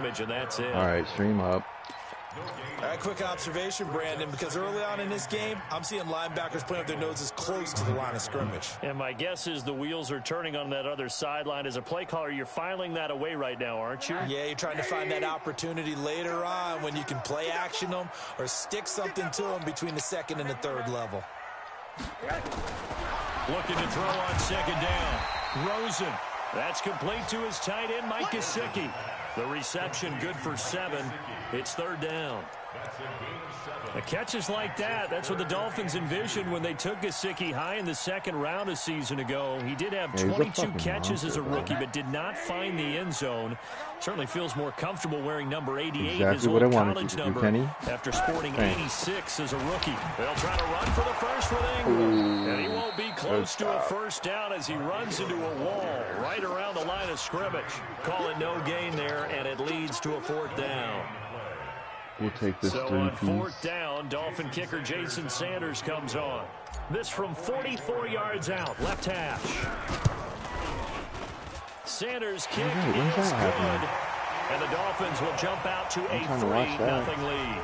scrimmage, and that's it. All right, stream up. All right, quick observation, Brandon, because early on in this game, I'm seeing linebackers putting up their noses close to the line of scrimmage. And my guess is the wheels are turning on that other sideline. As a play caller, you're filing that away right now, aren't you? Yeah, you're trying to find that opportunity later on when you can play action them or stick something to them between the second and the third level. Looking to throw on second down. Rosen. That's complete to his tight end, Mike Gesicki. The reception good for 7. It's third down. The catches like that, that's what the Dolphins envisioned when they took Gesicki high in the second round a season ago. He did have 22 catches as a rookie, but did not find the end zone. Certainly feels more comfortable wearing number 88, his old college number, after sporting 86 as a rookie. They'll try to run for the first with Ingram, and he won't be close to a first down as he runs into a wall right around the line of scrimmage. Call it no gain there, and it leads to a fourth down. We'll take this so on fourth down, Dolphin kicker Jason Sanders comes on. This from 44 yards out, left hash. Sanders' kick is good, and the Dolphins will jump out to a 3-0 lead.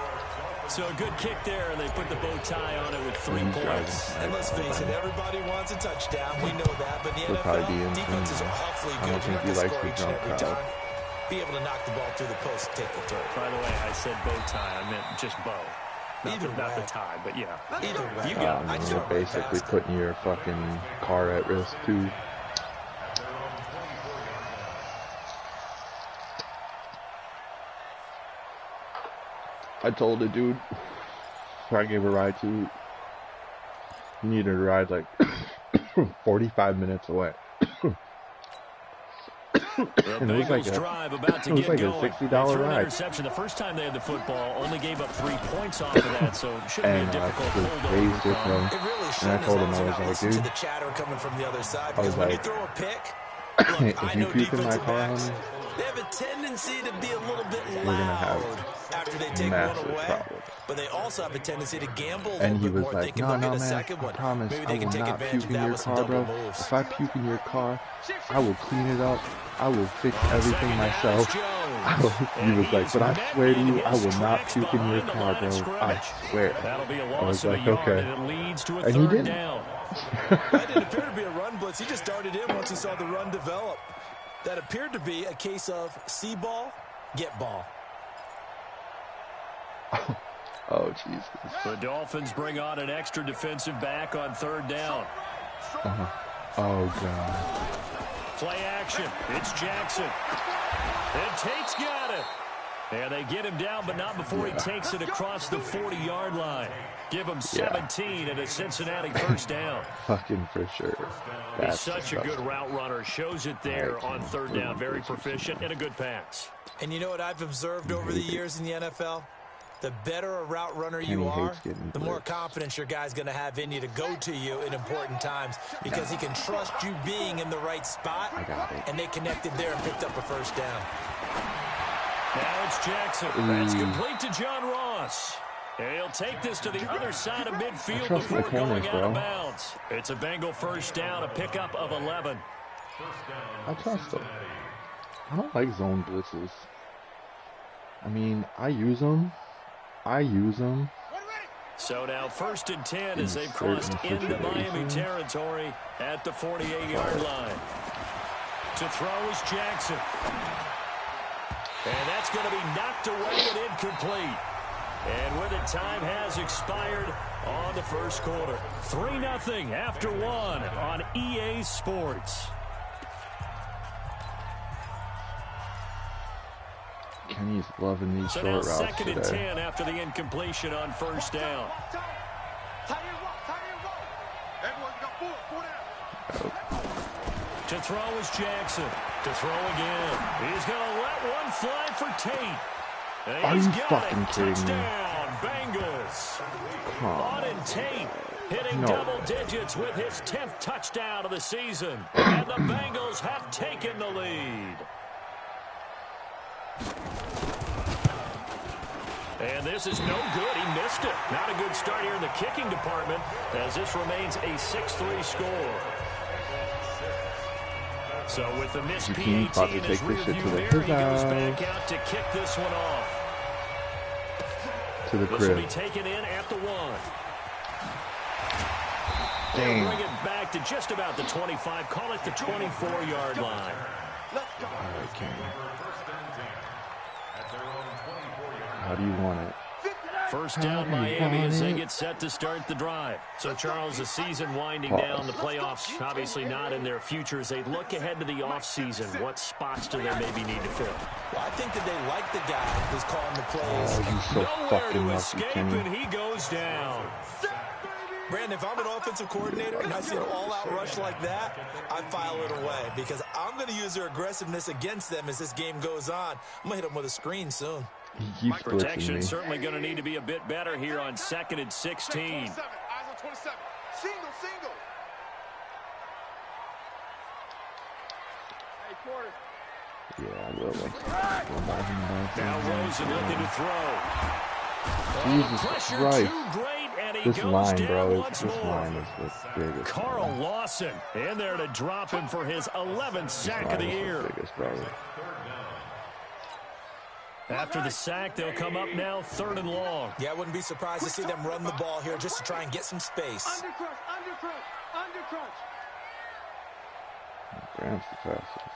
So a good kick there, and they put the bow tie on it with 3 points. And let's face it, everybody wants a touchdown. We know that, but the NFL defenses are awfully good. You have to score each and every time. Be able to knock the ball through the post and take the throw. By the way, I said bow tie. I meant just bow. Not the tie, but yeah. Either way. You got it. You're basically putting your fucking car at risk, too. I told the dude who I gave a ride to, he needed a ride like 45 minutes away. And it was like a $60 ride. Interception. The first time they had the football, only gave up 3 points off of that, so it shouldn't be a difficult holdover. It really shouldn't. And I told him, I was like, dude, to the chatter coming from the other side, because when you throw a pick, if you puke in my car, homie, they have a tendency to be a little bit loud after they take one away. But they also have a tendency to gamble a little bit more, thinking they'll get a second one. I promise Maybe I they will can take not advantage puke of in that your with some car, double bro. moves. If I puke in your car, I will clean it up. I will fix everything myself. He was like, but I swear to you, I will not puke in your car, bro. I swear. I was like, okay. And he didn't. That didn't appear to be a run blitz. He just darted in once he saw the run develop. That appeared to be a case of see ball, get ball. Oh, Jesus. The Dolphins bring on an extra defensive back on third down. Oh, God. Play action. It's Jackson. And Tate's got it. And they get him down, but not before he takes it across the 40-yard line. Give him 17 and a Cincinnati first down. Fucking for sure. He's such a good route runner. Shows it there on third down. Very proficient and a good pass. And you know what I've observed over the years in the NFL? The better a route runner you are, the more confidence your guy's going to have in you to go to you in important times, because he can trust you being in the right spot. And they connected there and picked up a first down. Now it's Jackson. That's complete to John Ross. And he'll take this to the other side of midfield before going out of bounds. It's a Bengal first down, a pickup of 11. I trust them. I don't like zone blitzes. I mean, I use them. So now 1st and 10 as they've crossed into Miami territory at the 48-yard line. To throw is Jackson. And that's going to be knocked away and incomplete. And with it, time has expired on the first quarter. 3-0 after 1 on EA Sports. Kenny's loving these short routes today. So now 2nd and 10 after the incompletion on first down. To throw is Jackson. To throw again. He's going to let one fly for Tate. Are you fucking kidding me? Touchdown, Bengals. Auden Tate hitting double digits with his 10th touchdown of the season. And the Bengals have taken the lead. And this is no good. He missed it. Not a good start here in the kicking department, as this remains a 6-3 score. So with the missed PAT about to in take his this shit to rearview the mirror, he goes house. back out to kick this one off. To the This will crib. be taken in at the 1. Damn. They'll bring it back to just about the 25. Call it the 24-yard line. All right, Kenny. How do you want it? First down, Miami, as they get set to start the drive. So, Charles, the season winding down, the playoffs obviously not in their future. As they look ahead to the offseason, what spots do they maybe need to fill? Well, I think that they like the guy who's calling the plays. Oh, he's so fucking Nowhere to lucky, escape, Kenny. and he goes down. Brandon, if I'm an offensive coordinator and I see an all-out rush like that, I file it away because I'm going to use their aggressiveness against them as this game goes on. I'm going to hit them with a screen soon. He keeps blitzing Protection me. certainly going to need to be a bit better here on 2nd and 16. Eyes on 27. Single. Hey, quarter. Yeah, I will. Now Rosen looking to throw. Jesus Pressure Christ. too great, and he This goes line, down bro. once This more. line is the biggest. Carl line. Lawson in there to drop him for his 11th sack of the This line is year. the biggest, brother. After the sack, they'll come up now 3rd and long. Yeah, I wouldn't be surprised to see them run the ball here just to try and get some space. Under crunch. Graham's the fastest.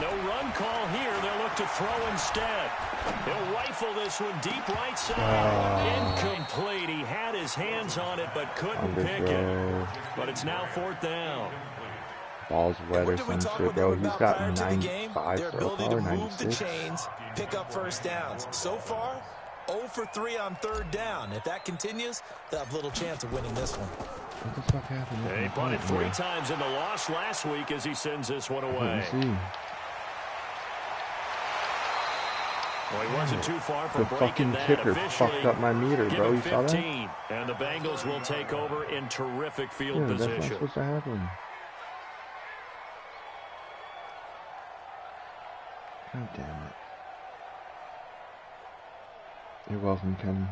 No run call here. They'll look to throw instead. He'll rifle this one deep right side. Incomplete. He had his hands on it but couldn't pick it. But it's now 4th down. Ball's wet or some shit, bro. He's got prior to the game? 95 Their so ability far, to move the 96. chains, pick up first downs. So far, 0 for 3 on 3rd down. If that continues, they'll have little chance of winning this one. What the fuck happened? He punted 3 times in the loss last week as he sends this one away. Well, he wasn't too far from The breaking fucking that. kicker Officially, fucked up my meter, give bro. him You saw that? 15, and the Bengals will take over in terrific field Yeah, that's not position. supposed to happen. God damn it. You're welcome, Kenny.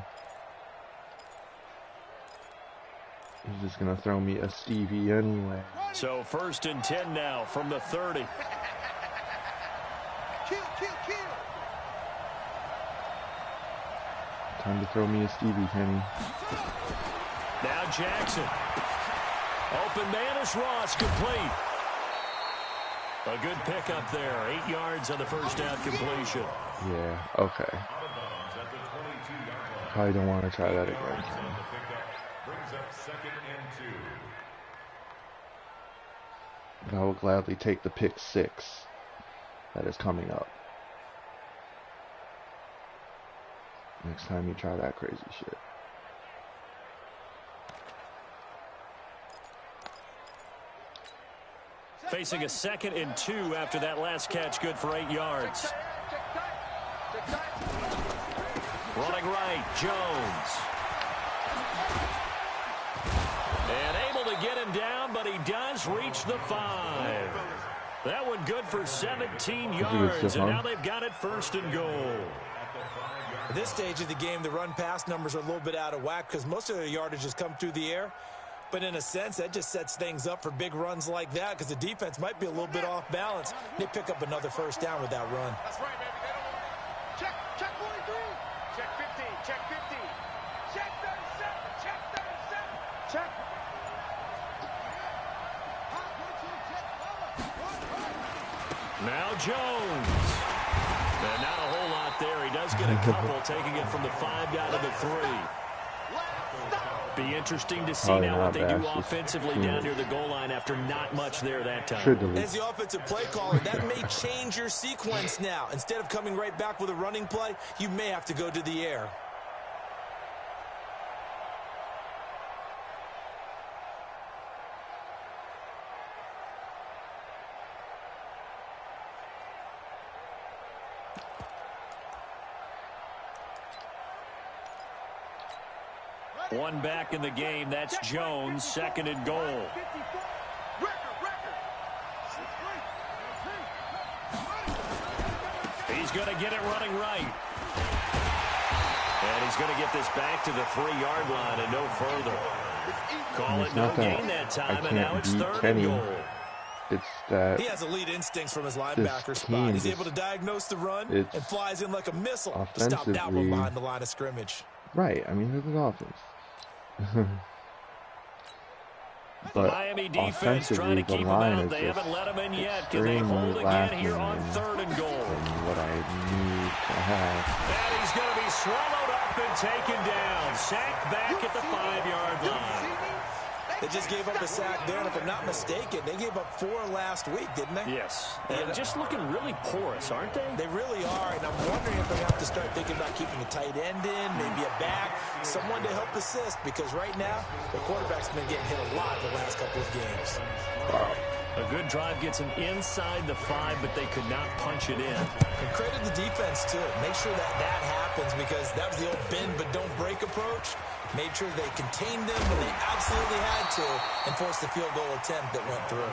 He's just gonna throw me a Stevie anyway. So 1st and 10 now from the 30. Kill. Time to throw me a Stevie, Kenny. Now Jackson. Open man is Ross, complete. A good pickup there. 8 yards on the first down completion. Yeah, okay. Probably don't want to try that again, Kenny. But I will gladly take the pick 6 that is coming up. Next time you try that crazy shit. Facing a 2nd and 2 after that last catch, good for 8 yards. Running right, Jones. And able to get him down, but he does reach the 5. That one good for 17 yards, and now they've got it 1st and goal. At this stage of the game, the run-pass numbers are a little bit out of whack because most of their yardage has come through the air. But in a sense, that just sets things up for big runs like that because the defense might be a little bit off balance. They pick up another first down with that run. That's right, baby. They don't want to... Check 43. Check 15. Check 15. Check 37. Check 37. Check. Now Jones. And not a whole lot there. He does get a couple, taking it from the 5 down to the 3. Be interesting to see now what they do offensively down near the goal line after not much there that time. As the offensive play caller, that may change your sequence now. Instead of coming right back with a running play, you may have to go to the air. One back in the game. That's Jones, 2nd and goal. He's going to get it running right. And he's going to get this back to the 3-yard line and no further. Call it no gain that time, and now it's 3rd and goal. It's that he has elite instincts from his linebacker spot. He's able to diagnose the run and flies in like a missile to stop that one behind the line of scrimmage. Right. I mean, there's an offense. But Miami defense trying to keep him out. They haven't let him in yet. Can they hold again here on 3rd and goal? What I need to have. And he's going to be swallowed up and taken down. Sacked back at the 5-yard line. They just gave up a sack there, and if I'm not mistaken, they gave up 4 last week, didn't they? Yes. And just looking really porous, aren't they? They really are, and I'm wondering if they have to start thinking about keeping a tight end in, maybe a back, someone to help assist, because right now, the quarterback's been getting hit a lot the last couple of games. Wow. A good drive gets them inside the 5, but they could not punch it in. And credit the defense, too. Make sure that happens, because that was the old bend but don't break approach. Made sure they contained them when they absolutely had to and forced the field goal attempt that went through.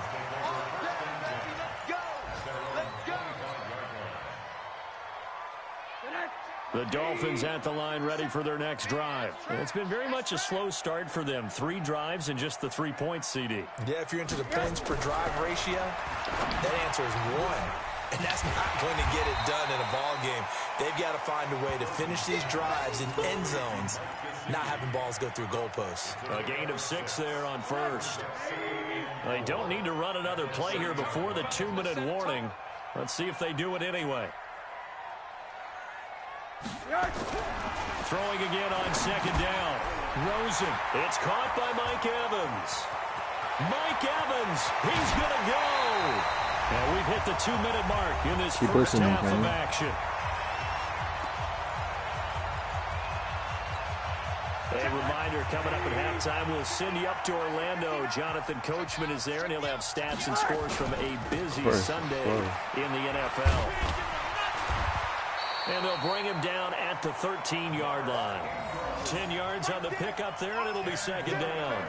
The Dolphins at the line ready for their next drive. And it's been very much a slow start for them. 3 drives and just the 3 points, CD. Yeah, if you're into the points per drive ratio, that answer is 1. And that's not going to get it done in a ball game. They've got to find a way to finish these drives in end zones, not having balls go through goalposts. A gain of 6 there on 1st. They don't need to run another play here before the 2-minute warning. Let's see if they do it anyway. Throwing again on 2nd down. Rosen. It's caught by Mike Evans. Mike Evans. He's going to go. Now we've hit the 2-minute mark in this first half of action. A reminder, coming up at halftime, we'll send you up to Orlando. Jonathan Coachman is there, and he'll have stats and scores from a busy Sunday in the NFL. And they'll bring him down at the 13-yard line. 10 yards on the pickup there, and it'll be 2nd down.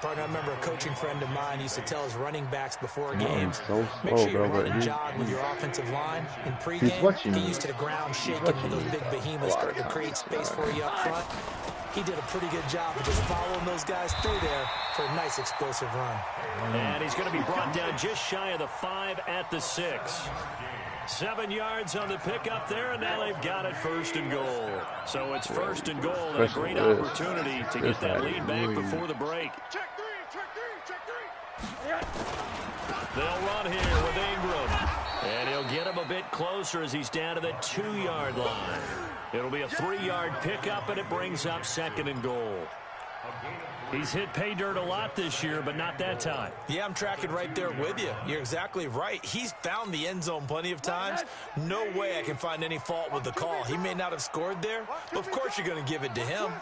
Partner, I remember a coaching friend of mine used to tell his running backs before games, make slow, sure you run and jog with your offensive line. In pregame, get used to the ground shaking when those big behemoths start to create space for you up front. He did a pretty good job of just following those guys through there for a nice explosive run. And he's going to be brought down just shy of the 5 at the 6. 7 yards on the pickup there, and now they've got it 1st and goal. So it's 1st and goal, and a great opportunity to get that lead back before the break. Check 3, check 3, check 3. They'll run here with Ingram. And he'll get him a bit closer as he's down to the 2-yard line. It'll be a 3-yard pickup, and it brings up 2nd and goal. He's hit pay dirt a lot this year, but not that time. Yeah, I'm tracking right there with you. You're exactly right. He's found the end zone plenty of times. No way I can find any fault with the call. He may not have scored there, but of course you're going to give it to him.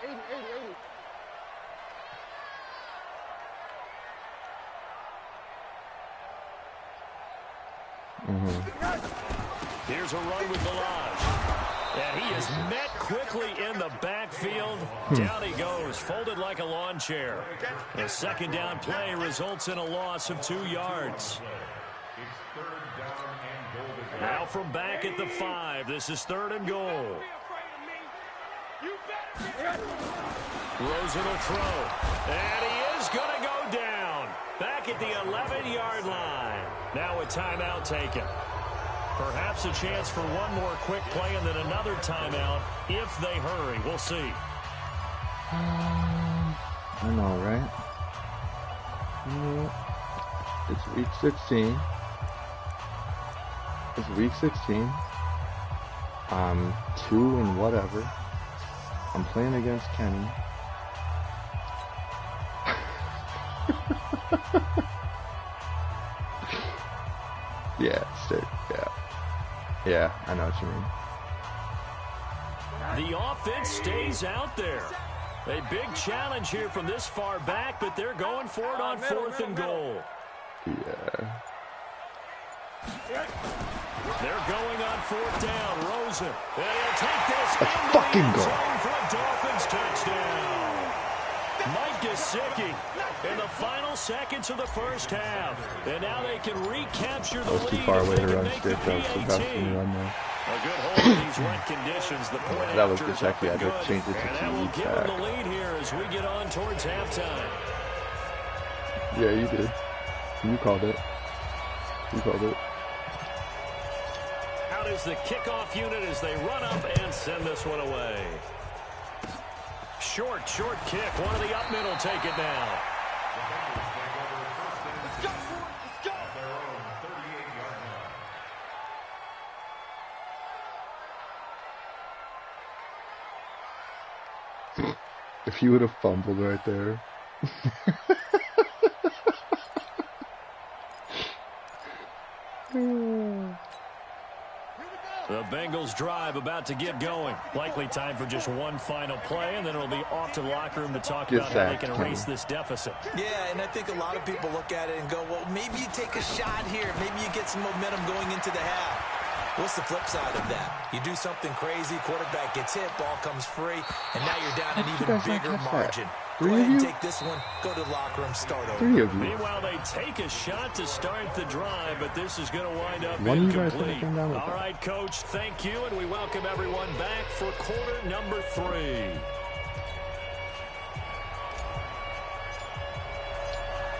80, 80, 80. Here's a run with Balaj. And he is met quickly in the backfield. Down he goes, folded like a lawn chair. A 2nd down play results in a loss of 2 yards. Now from back at the 5, this is 3rd and goal. Rosen will throw. And he is going to go down. Back at the 11-yard line. Now a timeout taken. Perhaps a chance for one more quick play and then another timeout if they hurry. We'll see. I know, right? It's week 16. It's week 16. I'm 2 and whatever. I'm playing against Kenny. Yeah, sick. Yeah, I know what you mean. The offense stays out there. A big challenge here from this far back, but they're going for it on 4th and goal. Yeah. They're going on 4th down. Rosen. And he'll take this. Let's fucking go. For a Dolphins touchdown. Mike Gesicki in the final seconds of the first half. And now they can recapture the lead. That was too far away to run straight. That was the best thing to run there. A good hold of these wet conditions. The point that was after exactly. I just changed it to and that will give them the lead here as we get on towards halftime. Yeah, you did. You called it. You called it. Out is the kickoff unit as they run up and send this one away. Short kick. One of the up middle take it now. Let's go. If you would have fumbled right there. The Bengals drive about to get going. Likely time for just one final play, and then it'll be off to the locker room to talk about how they can erase this deficit. Yeah, and I think a lot of people look at it and go, well, maybe you take a shot here. Maybe you get some momentum going into the half. What's the flip side of that? You do something crazy, quarterback gets hit, ball comes free, and now you're down an even bigger margin. Go ahead and take this one, go to the locker room, start over. Meanwhile, they take a shot to start the drive, but this is going to wind up incomplete. All right, Coach, thank you, and we welcome everyone back for quarter number 3.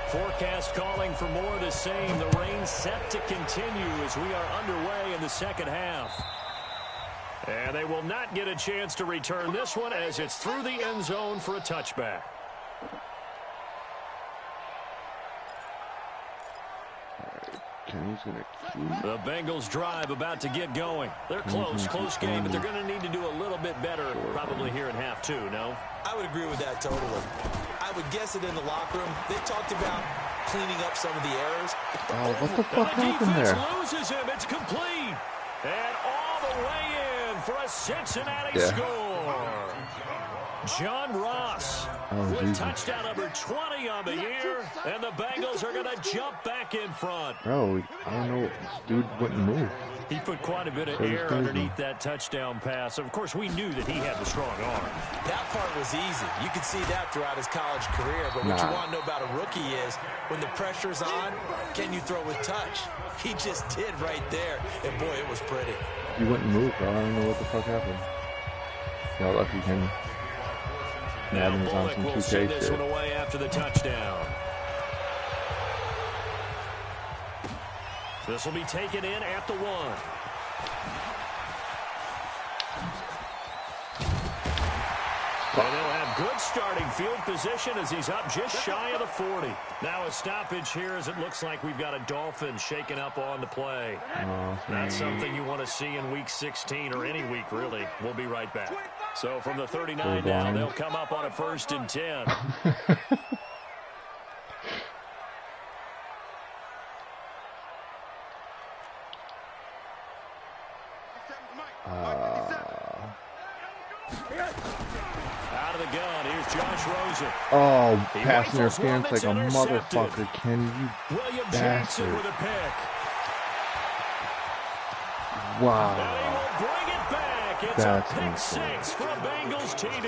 Forecast calling for more of the same. The rain set to continue as we are underway in the second half. And they will not get a chance to return this one as it's through the end zone for a touchback. The Bengals drive about to get going. They're close game, but they're going to need to do a little bit better probably here in half 2, no? I would agree with that totally. I would guess it in the locker room. They talked about cleaning up some of the errors. Oh, what the fuck happened there? Loses him. It's complete. And all the way in for a Cincinnati score. John Ross with touchdown number 20 on the year, and the Bengals are going to jump back in front. Bro, I don't know. This dude wouldn't move. He put quite a bit of air underneath that touchdown pass. Of course, we knew that he had the strong arm. That part was easy. You could see that throughout his college career. But what you want to know about a rookie is when the pressure's on, can you throw with touch? He just did right there. And, boy, it was pretty. He wouldn't move, bro. I don't know what the fuck happened. Y'all lucky him. Madden will send this one away after the touchdown. This will be taken in at the 1. And they'll have good starting field position as he's up just shy of the 40. Now a stoppage here as it looks like we've got a Dolphin shaking up on the play. Not something you want to see in Week 16 or any week, really. We'll be right back. So from the 39 now, they'll come up on a 1st and 10. Out of the gun, here's Josh Rosen. Oh, pass interference like a motherfucker. Can you bastard? With a pick. Wow. And he will bring it back. It's a pick 6 for Bengals TD.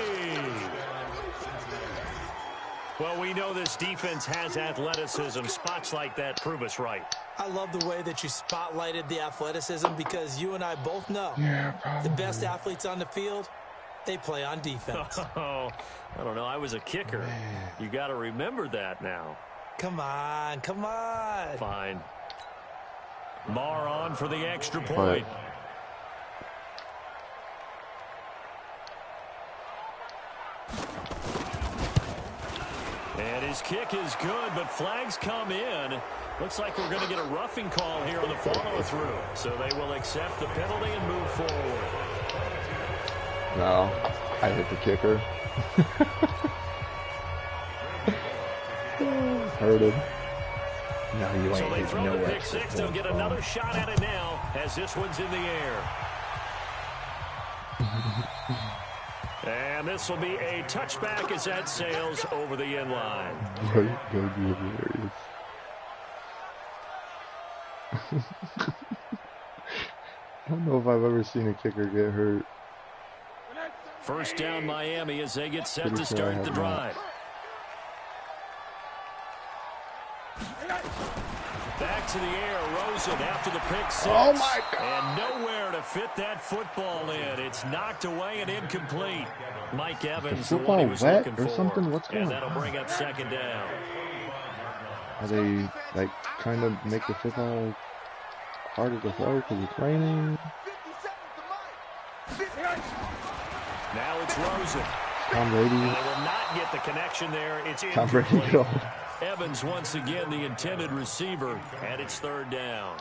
Well, we know this defense has athleticism. Spots like that prove us right. I love the way that you spotlighted the athleticism because you and I both know the best athletes on the field, they play on defense. Oh, I don't know. I was a kicker. You got to remember that now. Come on. Fine. Marr on for the extra point. And his kick is good, but flags come in. Looks like we're going to get a roughing call here on the follow-through. So they will accept the penalty and move forward. No, I hit the kicker. Heard him. No, you ain't. So they throw the pick 6. They'll get another shot at it now as this one's in the air. And this will be a touchback as that sails over the end line. Right, that would be hilarious. I don't know if I've ever seen a kicker get hurt. First down Miami as they get set to start the drive. Back to the air, Rosen after the pick six. Oh, my God. And nowhere to fit that football in. It's knocked away and incomplete. Mike Evans, the one he was looking for. Something? What's going on? And that'll bring up second down. Are they, like, trying to make the football harder to throw because it's raining? Now it's Rosen. Tom Brady. And they will not get the connection there. It's Tom Brady. Evans once again the intended receiver, and it's third down.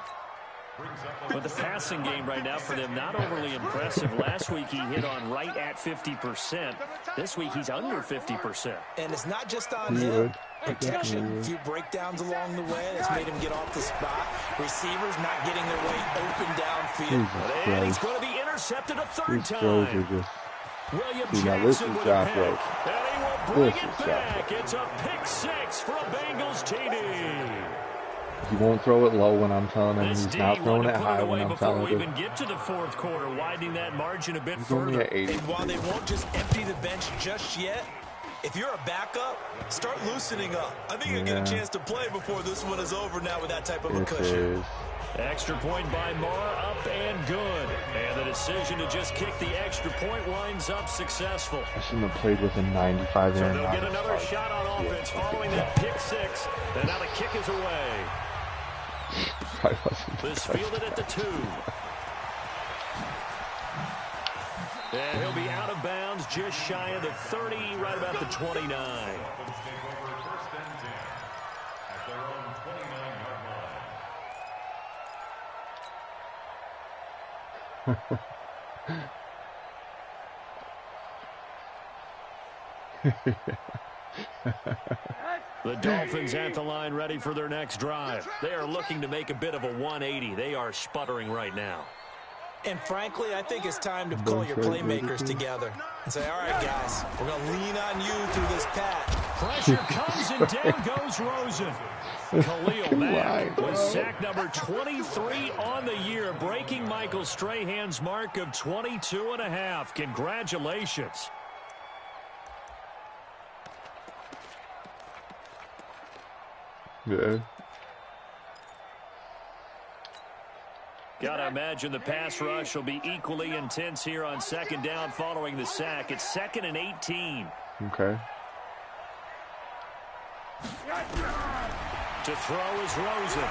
But the passing game right now for them, not overly impressive. Last week he hit on right at 50%. This week he's under 50%. And it's not just on him. Protection, a few breakdowns along the way. That's made him get off the spot. Receivers not getting their way open downfield. And he's going to be intercepted a third time. William Jackson with a pick. And he will bring it back. It's a pick six for a Bengals TD. He won't throw it low when I'm telling him. He's not throwing it high when I'm telling him. Before we even get to the fourth quarter, widening that margin a bit further. And while they won't just empty the bench just yet, if you're a backup, start loosening up. I think you'll get a chance to play before this one is over now with that type of a cushion. Extra point by Marr, up and good. And the decision to just kick the extra point winds up successful. I shouldn't have played with a 95 So they'll get another shot on offense following that pick six. And now the kick is away. This fielded at the 2. And he'll be out of bounds just shy of the 30, right about the 29. The Dolphins at the line ready for their next drive. They are looking to make a bit of a 180. They are sputtering right now. And frankly, I think it's time to call your playmakers together and say, all right, guys, we're going to lean on you through this path. Pressure comes and down goes Rosen. Khalil Mack with sack number 23 on the year, breaking Michael Strahan's mark of 22.5. Congratulations. Yeah. Gotta imagine the pass rush will be equally intense here on second down following the sack. It's 2nd and 18. Okay. To throw is Rosen.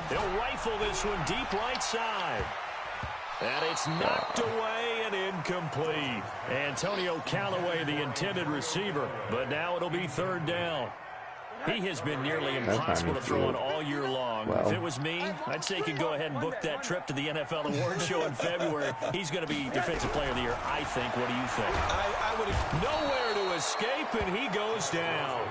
He'll rifle this one deep right side. And it's knocked away and incomplete. Antonio Callaway, the intended receiver, but now it'll be third down. He has been nearly impossible to throw on all year long. Well, if it was me, I'd say he could go ahead and book that trip to the NFL Awards show in February. He's going to be Defensive Player of the Year, I think. What do you think? I would. Nowhere to escape, and he goes down.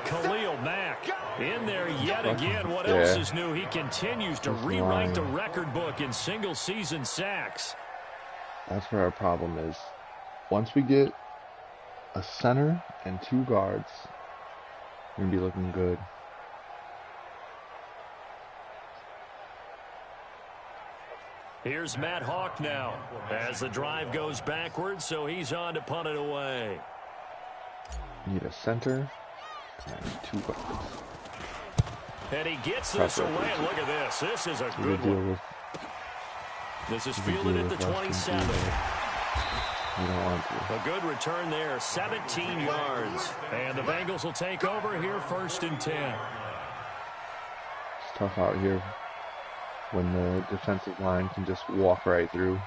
Khalil Mack in there yet again. What else is new? He continues to rewrite the record book in single-season sacks. That's where our problem is. Once we get a center and 2 guards, we're going to be looking good. Here's Matt Hawk now as the drive goes backwards, so he's on to punt it away. Need a center and 2 guards. And he gets this away, and look at this. This is a good one. This is fielded at the 27. You don't want to. A good return there, 17 yards. And the Bengals will take over here, 1st and 10. It's tough out here when the defensive line can just walk right through.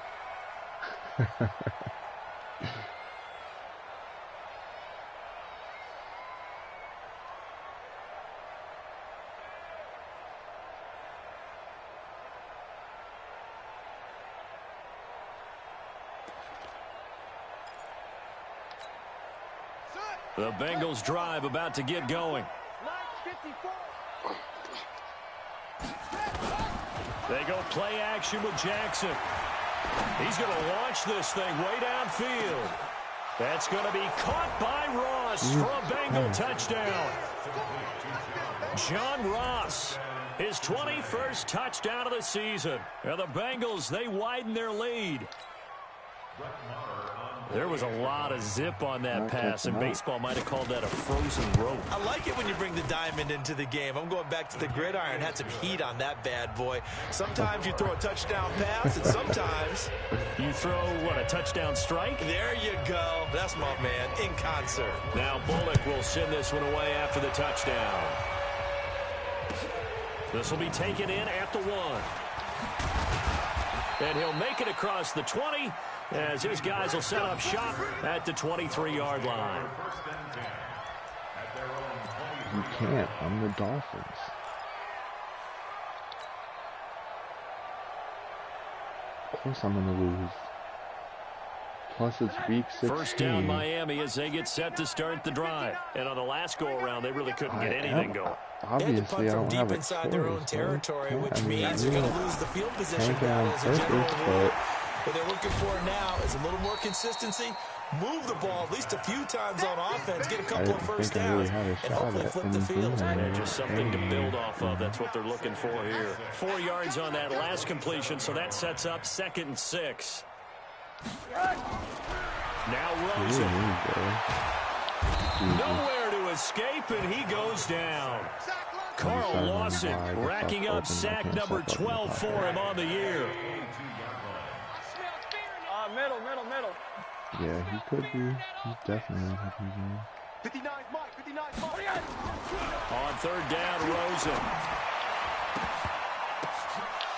The Bengals drive about to get going. They go play action with Jackson. He's going to launch this thing way downfield. That's going to be caught by Ross for a Bengal touchdown. John Ross, his 21st touchdown of the season. And the Bengals, they widen their lead. There was a lot of zip on that pass, and baseball might have called that a frozen rope. I like it when you bring the diamond into the game. I'm going back to the gridiron. Had some heat on that bad boy. Sometimes you throw a touchdown pass, and sometimes you throw, what, a touchdown strike? There you go. That's my man, in concert. Now Bullock will send this one away after the touchdown. This will be taken in at the 1. And he'll make it across the 20 as his guys will set up shop at the 23-yard line. You can't. I'm the Dolphins. Of course I'm going to lose. Plus it's week 16. First down Miami as they get set to start the drive. And on the last go-around, they really couldn't get anything going. Obviously, I don't have a inside their own territory, which means you're going to lose the field position battle as a general rule. What they're looking for now is a little more consistency. Move the ball at least a few times on offense, get a couple of first downs, and hopefully flip the field. Yeah, just something to build off of. That's what they're looking for here. 4 yards on that last completion, so that sets up 2nd and 6. Now Rosen. Nowhere to escape, and he goes down. Carl Lawson racking up sack number 12 for him on the year. Middle. Yeah, he could be. He definitely could be. 59 Mike. On 3rd down, Rosen.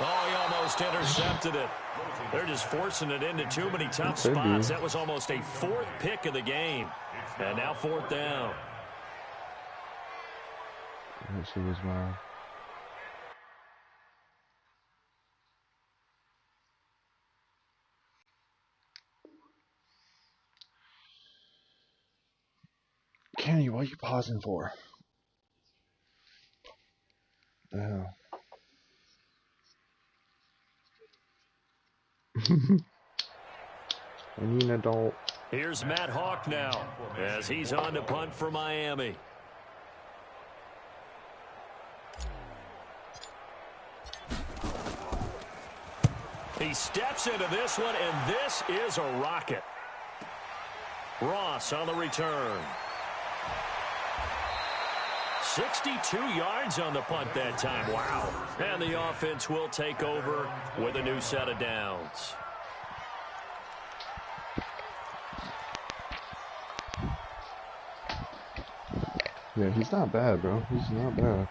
Oh, he almost intercepted it. They're just forcing it into too many tough spots. That was almost a 4th pick of the game. And now 4th down. That shit was wild. Kenny, what are you pausing for? Yeah. I need an adult. Here's Matt Hawk now as he's on to punt for Miami. He steps into this one, and this is a rocket. Ross on the return. 62 yards on the punt that time. Wow. And the offense will take over with a new set of downs. Yeah, he's not bad, bro. He's not bad.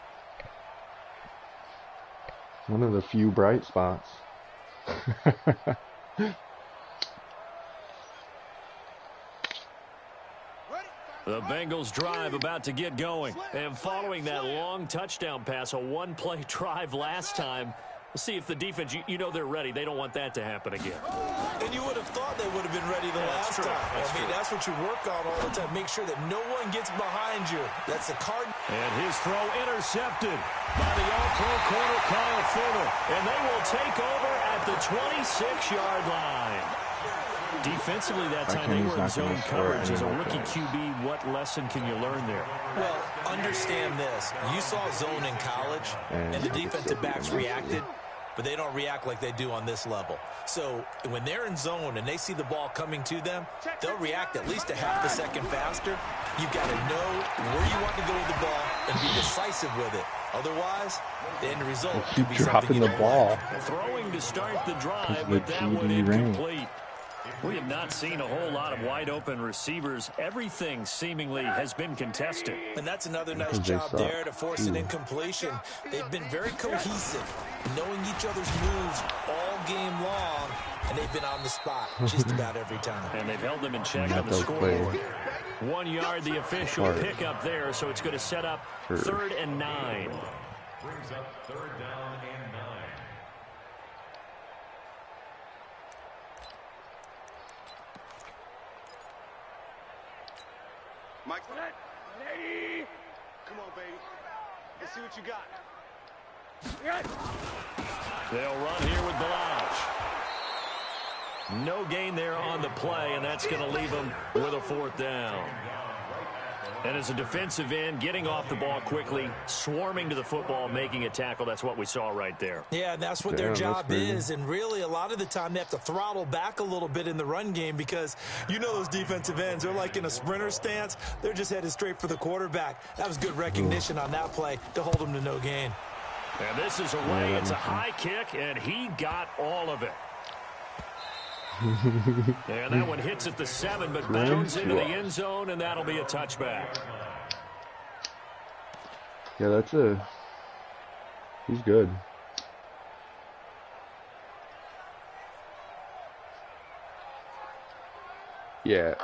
One of the few bright spots. The Bengals drive about to get going. And following that long touchdown pass, a one-play drive last time, we'll see if the defense, you know they're ready. They don't want that to happen again. And you would have thought they would have been ready the last time. I mean, that's what you work on all the time. Make sure that no one gets behind you. That's the card. And his throw intercepted by the all-pro corner, Kyle Fuller. And they will take over at the 26-yard line. Defensively that time, they were in zone coverage. As a rookie QB, what lesson can you learn there? Well, understand this. You saw zone in college, and the defensive backs reacted, but they don't react like they do on this level. So when they're in zone and they see the ball coming to them, they'll react at least a half a second faster. You've got to know where you want to go with the ball and be decisive with it. Otherwise, the end result could be dropping the ball. Throwing to start the drive, but that one incomplete. We have not seen a whole lot of wide-open receivers. Everything seemingly has been contested. And that's another nice job there to force an incompletion. They've been very cohesive, knowing each other's moves all game long, and they've been on the spot just about every time. And they've held them in check on the scoreboard. 1 yard, the official pickup there, so it's going to set up 3rd and 9. Brings up 3rd down and 9. Mike, lady. Come on, baby. Let's see what you got. They'll run here with Balaj. No gain there on the play, and that's going to leave them with a 4th down. And as a defensive end, getting off the ball quickly, swarming to the football, making a tackle, that's what we saw right there. Yeah, that's what their job is. And really, a lot of the time, they have to throttle back a little bit in the run game because you know those defensive ends, they're like in a sprinter stance. They're just headed straight for the quarterback. That was good recognition on that play to hold them to no gain. And this is away. It's a high kick, and he got all of it. And that one hits at the 7, but bounds into the end zone, and that'll be a touchback. Yeah, he's good. Yeah.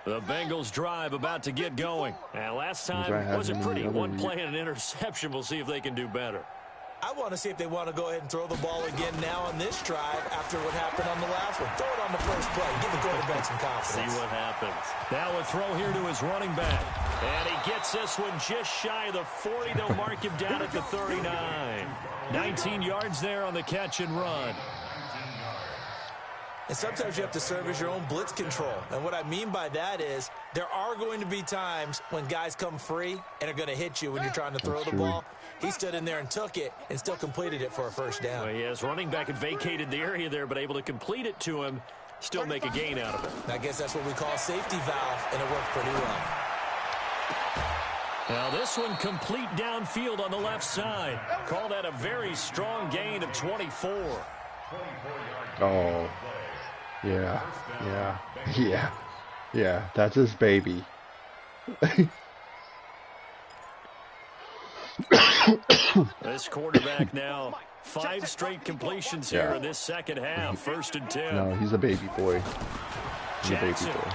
The Bengals drive about to get going. And last time was a pretty one play and an interception. We'll see if they can do better. I want to see if they want to go ahead and throw the ball again now on this drive after what happened on the last one. Throw it on the first play. Give the quarterback some confidence. See what happens. Now a throw here to his running back. And he gets this one just shy of the 40. They'll mark him down at the 39. 19 yards there on the catch and run. And sometimes you have to serve as your own blitz control. And what I mean by that is there are going to be times when guys come free and are going to hit you when you're trying to throw the ball. He stood in there and took it and still completed it for a first down. Well, his running back had vacated the area there, but able to complete it to him, still make a gain out of it. I guess that's what we call a safety valve, and it worked pretty well. Now this one complete downfield on the left side. Call that a very strong gain of 24. Oh, yeah, that's his baby. This quarterback now 5 straight completions here in this second half. 1st and 10. No, he's a baby boy. He's a baby boy.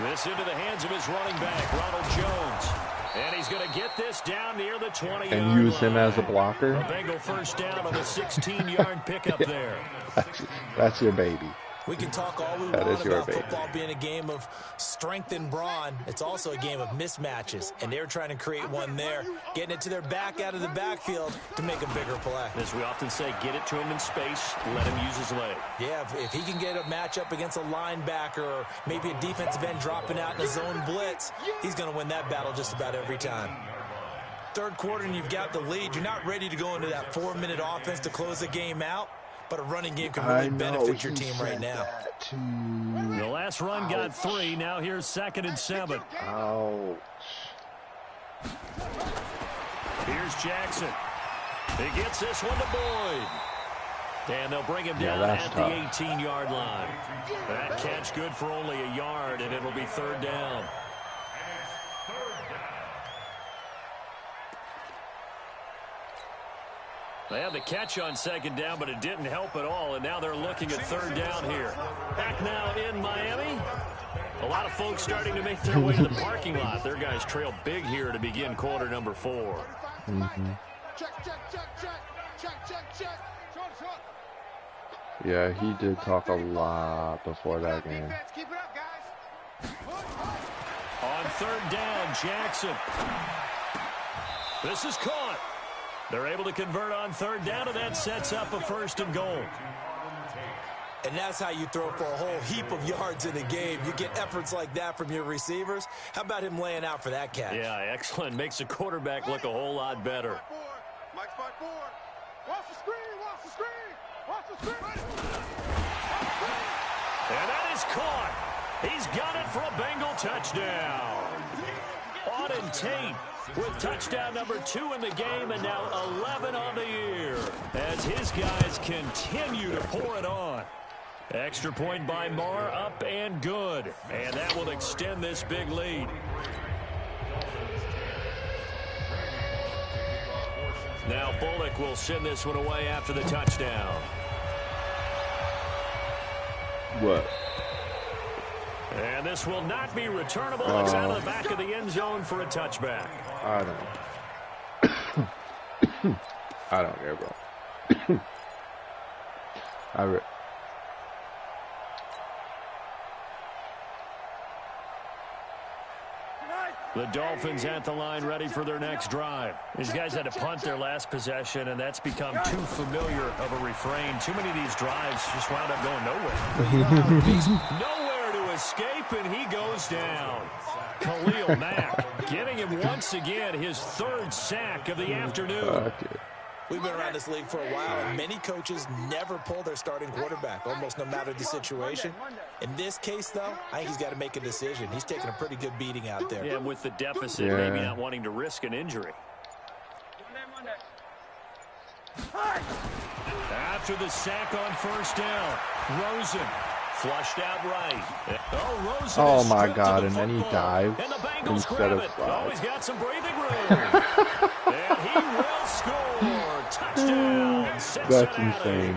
This into the hands of his running back, Ronald Jones. And he's going to get this down near the 20-yard line. And use him as a blocker. A Bengal first down on the 16-yard pickup there. That's your baby. We can talk all we want about football being a game of strength and brawn. It's also a game of mismatches, and they're trying to create one there, getting it to their back out of the backfield to make a bigger play. As we often say, get it to him in space, let him use his leg. Yeah, if he can get a matchup against a linebacker or maybe a defensive end dropping out in a zone blitz, he's going to win that battle just about every time. Third quarter and you've got the lead. You're not ready to go into that 4-minute offense to close the game out. But a running game can really benefit your team right now. The last run got 3. Now here's 2nd and 7. Ouch. Here's Jackson. He gets this one to Boyd. And they'll bring him down at the 18-yard line. That catch good for only a yard, and it'll be 3rd down. They had the catch on 2nd down, but it didn't help at all, and now they're looking at 3rd down here. Back now in Miami. A lot of folks starting to make their way to the parking lot. Their guys trail big here to begin quarter number 4. Yeah, he did talk a lot before that game. On 3rd down, Jackson. This is caught. They're able to convert on 3rd down, and that sets up a 1st and goal. And that's how you throw for a whole heap of yards in a game. You get efforts like that from your receivers. How about him laying out for that catch? Yeah, excellent. Makes the quarterback look a whole lot better. Mike spot 4. Watch the screen, watch the screen, watch the screen. And that is caught. He's got it for a Bengal touchdown. Auden Tate with touchdown number 2 in the game, and now 11 on the year as his guys continue to pour it on. Extra point by Marr, up and good. And that will extend this big lead. Now Bullock will send this one away after the touchdown. What? And this will not be returnable. It's out of the back of the end zone for a touchback. I don't care, bro. The Dolphins at the line ready for their next drive. These guys had to punt their last possession, and that's become too familiar of a refrain. Too many of these drives just wound up going nowhere. Nowhere to escape, and he goes down. Khalil Mack getting him once again his third sack of the afternoon. We've been around this league for a while, and many coaches never pull their starting quarterback, almost no matter the situation. In this case, though, I think he's got to make a decision. He's taking a pretty good beating out there. Yeah, with the deficit, maybe not wanting to risk an injury. After the sack on first down, Rosen flushed out right. Oh, Rosen oh my God, and then he dives instead of oh, he's got some breathing room. And he will score. Touchdown. That's insane.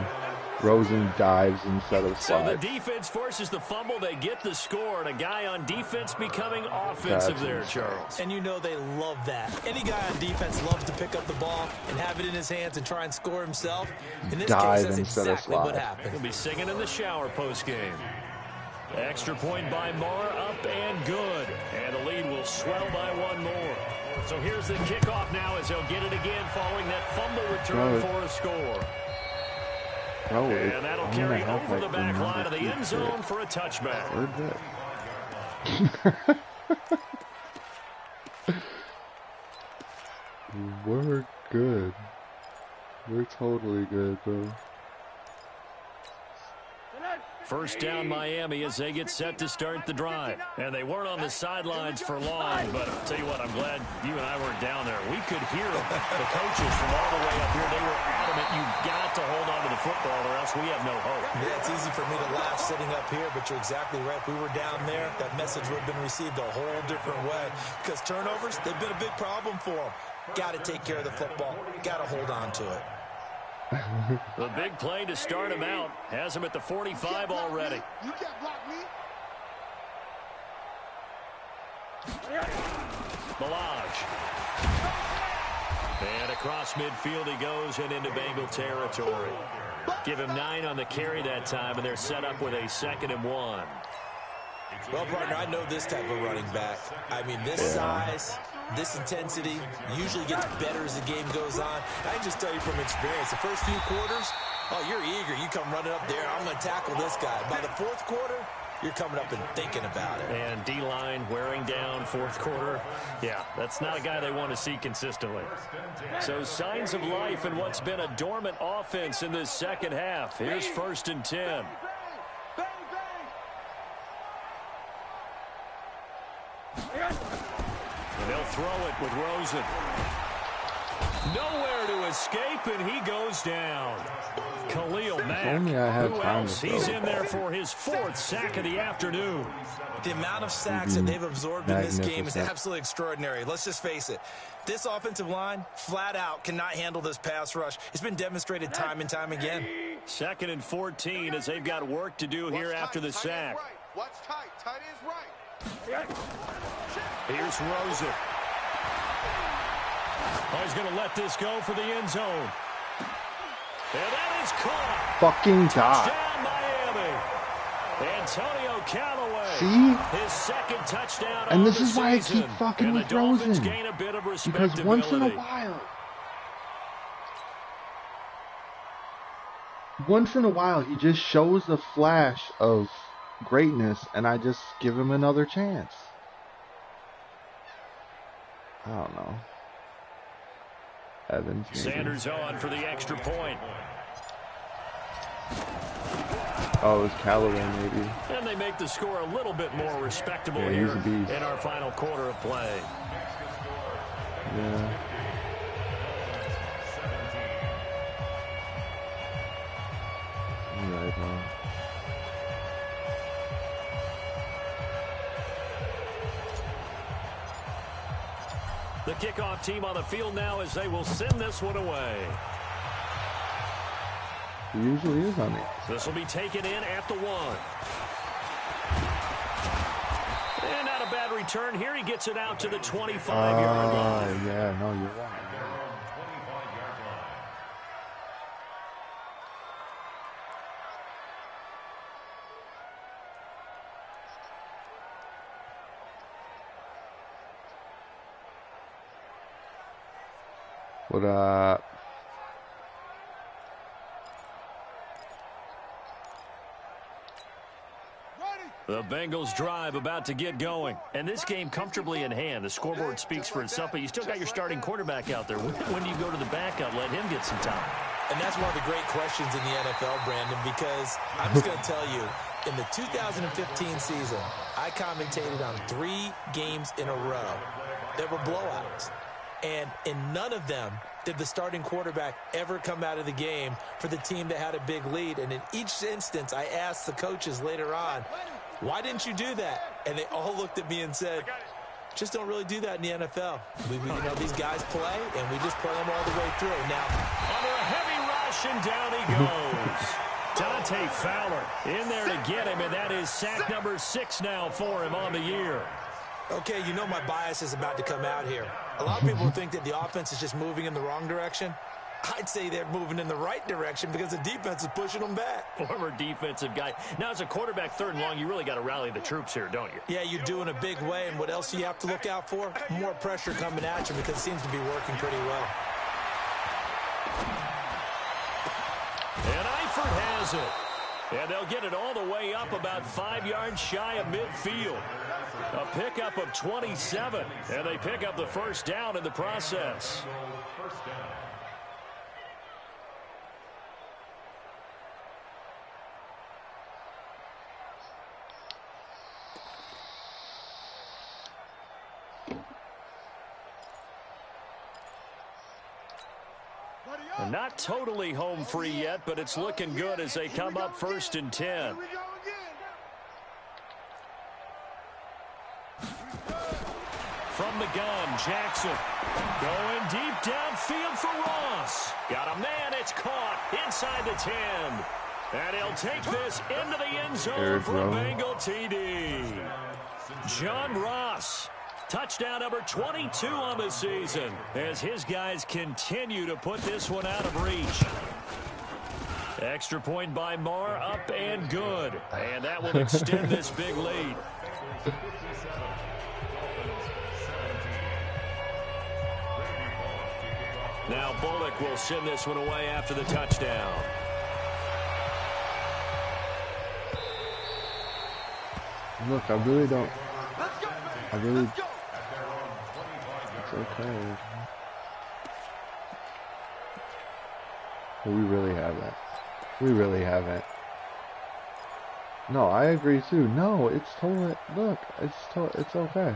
Rosen dives instead of So the slides. defense forces the fumble. They get the score, and a guy on defense becoming offensive there, Charles. And you know they love that. Any guy on defense loves to pick up the ball and have it in his hands and try and score himself. In this case, that's exactly what happened. He'll be singing in the shower post-game. Extra point by Marr, up and good. And the lead will swell by one more. So here's the kickoff now as he'll get it again following that fumble return for a score. And that'll carry over the back line of the end zone for a touchback. We're good. We're totally good, bro. First down Miami as they get set to start the drive. And they weren't on the sidelines for long, but I'll tell you what, I'm glad you and I weren't down there. We could hear the coaches from all the way up here. They were adamant, you've got to hold on to the football or else we have no hope. Yeah, it's easy for me to laugh sitting up here, but you're exactly right. If we were down there, that message would have been received a whole different way. Because turnovers, they've been a big problem for them. Got to take care of the football. Got to hold on to it. The big play to start him out has him at the 45 already. You can't block me. Malage. And across midfield he goes and into Bengal territory. Give him 9 on the carry that time, and they're set up with a 2nd and 1. Well, partner, I know this type of running back. I mean, this size, this intensity usually gets better as the game goes on. I can just tell you from experience, the first few quarters, oh, you're eager. You come running up there, I'm going to tackle this guy. By the fourth quarter, you're coming up and thinking about it. And D-line wearing down fourth quarter. Yeah, that's not a guy they want to see consistently. So signs of life in what's been a dormant offense in this second half. Here's 1st and 10. And they'll throw it with Rosen. Nowhere to escape, and he goes down. Khalil Mack. Who else? He's in there for his 4th sack of the afternoon. The amount of sacks that they've absorbed in this game is absolutely extraordinary. Let's just face it. This offensive line, flat out, cannot handle this pass rush. It's been demonstrated time and time again. 2nd and 14 as they've got work to do here after the sack. What's tight? Tight is right. Here's Rosen. Oh, he's going to let this go for the end zone. And that is caught. Fucking die. Touchdown, Miami. Antonio Callaway. See? His 2nd touchdown And on this the is why season. I keep fucking and with the Dolphins Rosen. gain a bit of Because once in a while, he just shows a flash of greatness, and I just give him another chance. I don't know. Evans. Maybe. Sanders on for the extra point. Oh, it's Callaway maybe. And they make the score a little bit more respectable Yeah, here he's a beast. in our final quarter of play. Yeah. You're right, man. The kickoff team on the field now as they will send this one away. He usually is on it. This will be taken in at the 1. And not a bad return here. He gets it out to the 25-yard line. Yeah, no, you're right. What up? The Bengals drive about to get going. And this game comfortably in hand. The scoreboard speaks for itself, but you still got your starting quarterback out there. When do you go to the backup, let him get some time? And that's one of the great questions in the NFL, Brandon, because I'm just going to tell you, in the 2015 season, I commentated on 3 games in a row that were blowouts. And in none of them did the starting quarterback ever come out of the game for the team that had a big lead. And in each instance, I asked the coaches later on, why didn't you do that? And they all looked at me and said, just don't really do that in the NFL. These guys play, and we just play them all the way through. Now, under a heavy rush, and down he goes. Dante Fowler in there to get him, and that is sack number 6 now for him on the year. Okay, you know my bias is about to come out here. A lot of people think that the offense is just moving in the wrong direction. I'd say they're moving in the right direction because the defense is pushing them back. Former defensive guy. Now, as a quarterback, 3rd and long, you really got to rally the troops here, don't you? Yeah, you do in a big way. And what else do you have to look out for? More pressure coming at you because it seems to be working pretty well. And Eifert has it. And they'll get it all the way up about 5 yards shy of midfield. A pickup of 27. And they pick up the first down in the process. First down. And not totally home free yet, but it's looking good as they come up 1st and 10. From the gun, Jackson going deep downfield for Ross. Got a man, it's caught inside the 10. And he'll take this into the end zone for a Bengal TD. John Ross. Touchdown number 22 on the season as his guys continue to put this one out of reach. Extra point by Marr, up and good. And that will extend this big lead. Now Bullock will send this one away after the touchdown. Look, I really don't. It's okay. But we really haven't. We really haven't. No, I agree too. No, it's totally. Look, it's okay.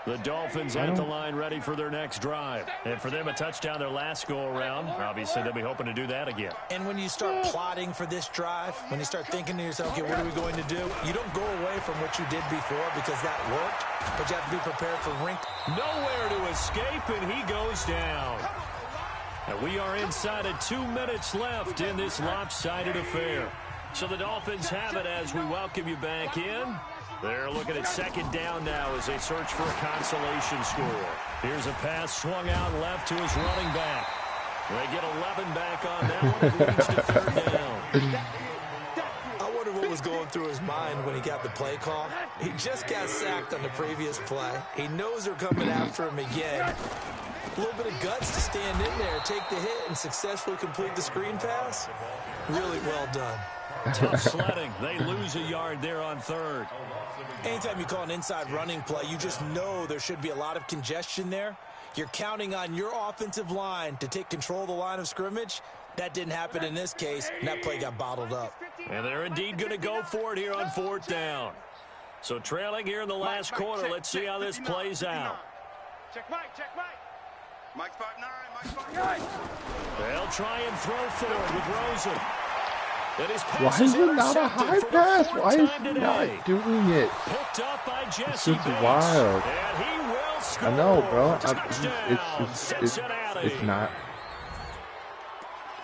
The Dolphins at the line ready for their next drive. And for them, a touchdown their last go-around. Obviously, they'll be hoping to do that again. And when you start plotting for this drive, when you start thinking to yourself, okay, what are we going to do? You don't go away from what you did before because that worked, but you have to be prepared for nowhere to escape, and he goes down. And we are inside of 2 minutes left in this lopsided affair. So the Dolphins have it as we welcome you back in. They're looking at 2nd down now as they search for a consolation score. Here's a pass swung out left to his running back. They get 11 back on that one. It leads to 3rd down. I wonder what was going through his mind when he got the play call. He just got sacked on the previous play. He knows they're coming after him again. A little bit of guts to stand in there, take the hit, and successfully complete the screen pass. Really well done. Tough sledding. They lose a yard there on 3rd. Anytime you call an inside running play, you just know there should be a lot of congestion there. You're counting on your offensive line to take control of the line of scrimmage. That didn't happen in this case, and that play got bottled up. And they're indeed going to go for it here on 4th down. So trailing here in the last quarter, let's see how this plays out. Check Mike, check Mike. Mike's 5'9", Mike's 5'9". They'll try and throw forward with Rosen. Why is it not a high pass? Why is he not doing it? Picked up by Jesse it's just wild. And he will score. I know, bro. It's not.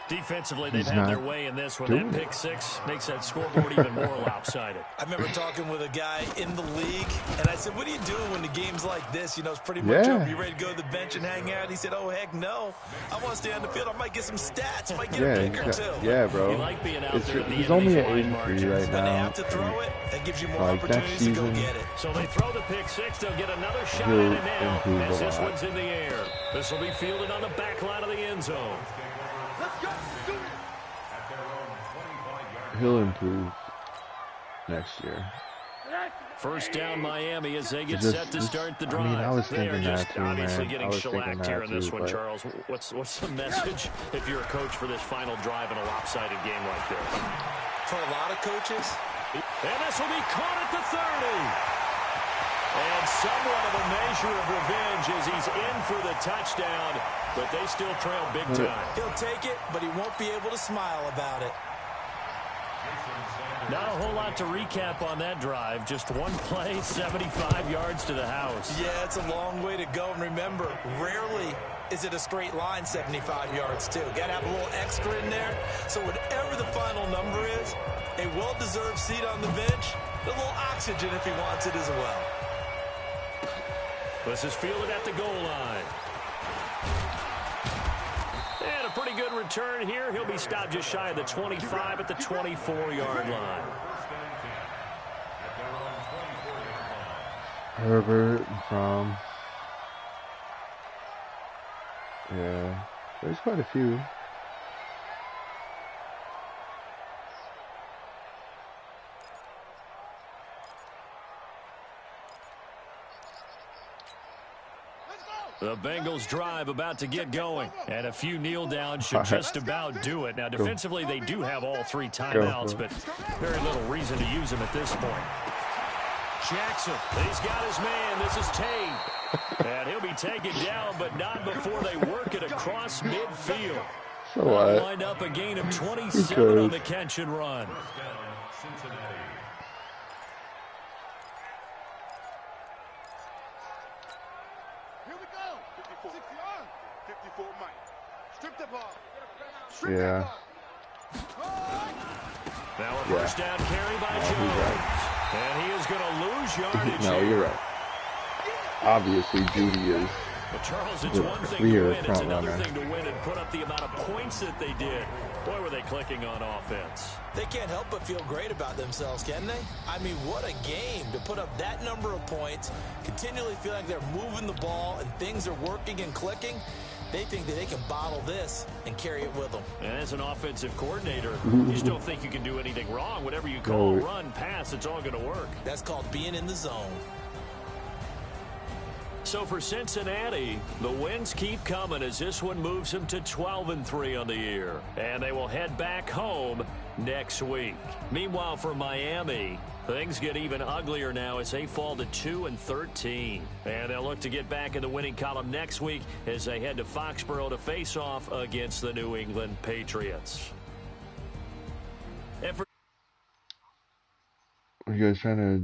Defensively, they've had their way in this one. That pick 6 makes that scoreboard even more lopsided. I remember talking with a guy in the league, and I said, what are you doing when the game's like this? You know, it's pretty much over. You ready to go to the bench and hang out? He said, oh, heck no. I want to stay on the field. I might get some stats. I might get a pick or two. Yeah, bro. You like being out there He's only at 83 right now. When they have to throw it, that gives you more opportunities to go get it. So they throw the pick 6. They'll get another shot at it now as this one's in the air. This will be fielded on the back line of the end zone. He'll improve next year. First down, Miami, as they get set to start the drive. I mean, I was thinking They're that just too, obviously man. getting shellacked here in this one, Charles. What's the message if you're a coach for this final drive in a lopsided game like this? For a lot of coaches. And this will be caught at the 30. And somewhat of a measure of revenge as he's in for the touchdown, but they still trail big time. He'll take it, but he won't be able to smile about it. Not a whole lot to recap on that drive. Just one play, 75 yards to the house. Yeah, it's a long way to go. And remember, rarely is it a straight line 75 yards, too. Got to have a little extra in there. So whatever the final number is, a well-deserved seat on the bench, a little oxygen if he wants it as well. This is fielded at the goal line. And a pretty good return here. He'll be stopped just shy of the 25 at the 24-yard line. Herbert from... Yeah, there's quite a few. The Bengals drive about to get going, and a few kneel downs should just about do it. Now, defensively, they do have all three timeouts, but very little reason to use them at this point. Jackson, he's got his man. This is Tate. And he'll be taken down, but not before they work it across midfield. So what? Lined up a gain of 27 on the catch and run. Yeah. Now a first down carry by Jones. Right. And he is going to lose yardage. No, you're right. Obviously, Judy is but Charles, it's one thing to win. It's another thing to win and put up the amount of points that they did. Boy, were they clicking on offense. They can't help but feel great about themselves, can they? I mean, what a game to put up that number of points, continually feel like they're moving the ball and things are working and clicking. They think that they can bottle this and carry it with them. And as an offensive coordinator, you just don't think you can do anything wrong. Whatever you call run, pass, it's all going to work. That's called being in the zone. So for Cincinnati, the wins keep coming as this one moves them to 12-3 on the year. And they will head back home next week. Meanwhile, for Miami, things get even uglier now as they fall to 2-13. And they'll look to get back in the winning column next week as they head to Foxborough to face off against the New England Patriots. Are you guys trying to